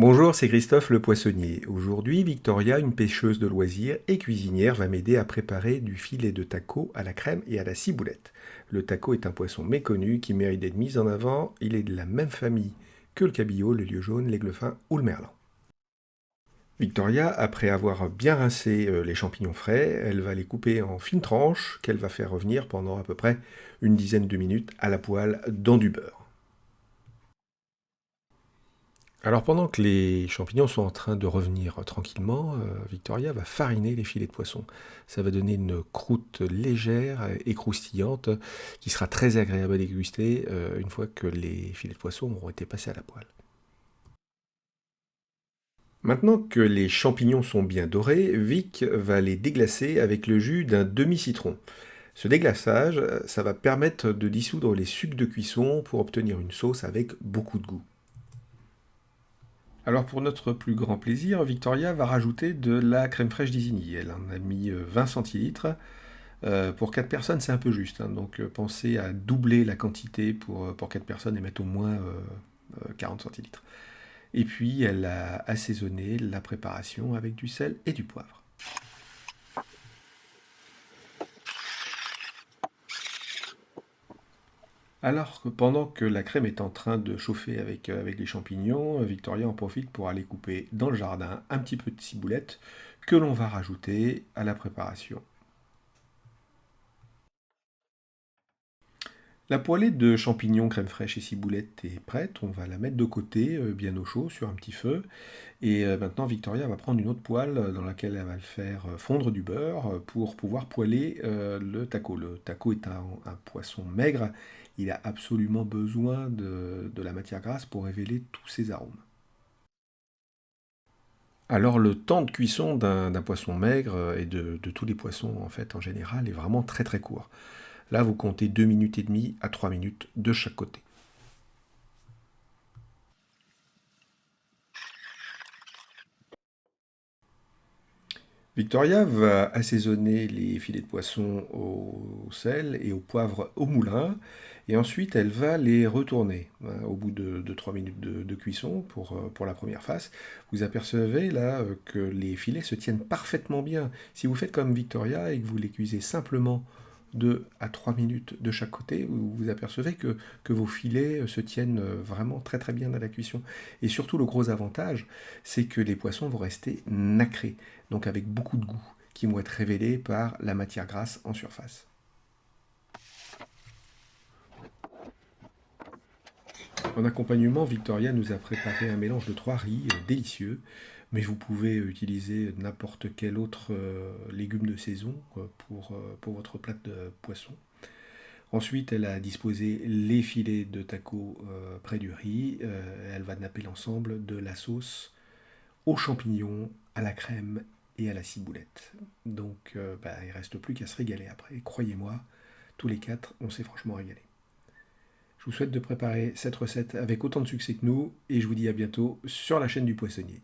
Bonjour, c'est Christophe le poissonnier. Aujourd'hui, Victoria, une pêcheuse de loisirs et cuisinière, va m'aider à préparer du filet de taco à la crème et à la ciboulette. Le taco est un poisson méconnu qui mérite d'être mis en avant. Il est de la même famille que le cabillaud, le lieu jaune, l'aigle fin ou le merlan. Victoria, après avoir bien rincé les champignons frais, elle va les couper en fines tranches qu'elle va faire revenir pendant à peu près une dizaine de minutes à la poêle dans du beurre. Alors pendant que les champignons sont en train de revenir tranquillement, Victoria va fariner les filets de poisson. Ça va donner une croûte légère et croustillante qui sera très agréable à déguster une fois que les filets de poisson auront été passés à la poêle. Maintenant que les champignons sont bien dorés, Vic va les déglacer avec le jus d'un demi-citron. Ce déglaçage, ça va permettre de dissoudre les sucs de cuisson pour obtenir une sauce avec beaucoup de goût. Alors pour notre plus grand plaisir, Victoria va rajouter de la crème fraîche d'Isigny. Elle en a mis 20 centilitres. Pour 4 personnes, c'est un peu juste, hein. Donc pensez à doubler la quantité pour 4 personnes et mettre au moins 40 centilitres. Et puis elle a assaisonné la préparation avec du sel et du poivre. Alors que pendant que la crème est en train de chauffer avec les champignons, Victoria en profite pour aller couper dans le jardin un petit peu de ciboulette que l'on va rajouter à la préparation. La poêlée de champignons, crème fraîche et ciboulette est prête. On va la mettre de côté, bien au chaud, sur un petit feu. Et maintenant, Victoria va prendre une autre poêle dans laquelle elle va le faire fondre du beurre pour pouvoir poêler le taco. Le taco est un poisson maigre. Il a absolument besoin de la matière grasse pour révéler tous ses arômes. Alors le temps de cuisson d'un poisson maigre et de tous les poissons en fait en général est vraiment très très court. Là, vous comptez 2 minutes et demie à 3 minutes de chaque côté. Victoria va assaisonner les filets de poisson au sel et au poivre au moulin. Et ensuite, elle va les retourner hein, au bout de 3 minutes de cuisson pour la première phase. Vous apercevez là que les filets se tiennent parfaitement bien. Si vous faites comme Victoria et que vous les cuisez simplement 2 à 3 minutes de chaque côté, vous apercevez que vos filets se tiennent vraiment très très bien à la cuisson. Et surtout, le gros avantage, c'est que les poissons vont rester nacrés, donc avec beaucoup de goût, qui vont être révélés par la matière grasse en surface. En accompagnement, Victoria nous a préparé un mélange de 3 riz délicieux, mais vous pouvez utiliser n'importe quel autre légume de saison pour votre plat de poisson. Ensuite, elle a disposé les filets de taco près du riz. Elle va napper l'ensemble de la sauce aux champignons, à la crème et à la ciboulette. Donc, il ne reste plus qu'à se régaler après. Croyez-moi, tous les quatre, on s'est franchement régalé. Je vous souhaite de préparer cette recette avec autant de succès que nous et je vous dis à bientôt sur la chaîne du Poissonnier.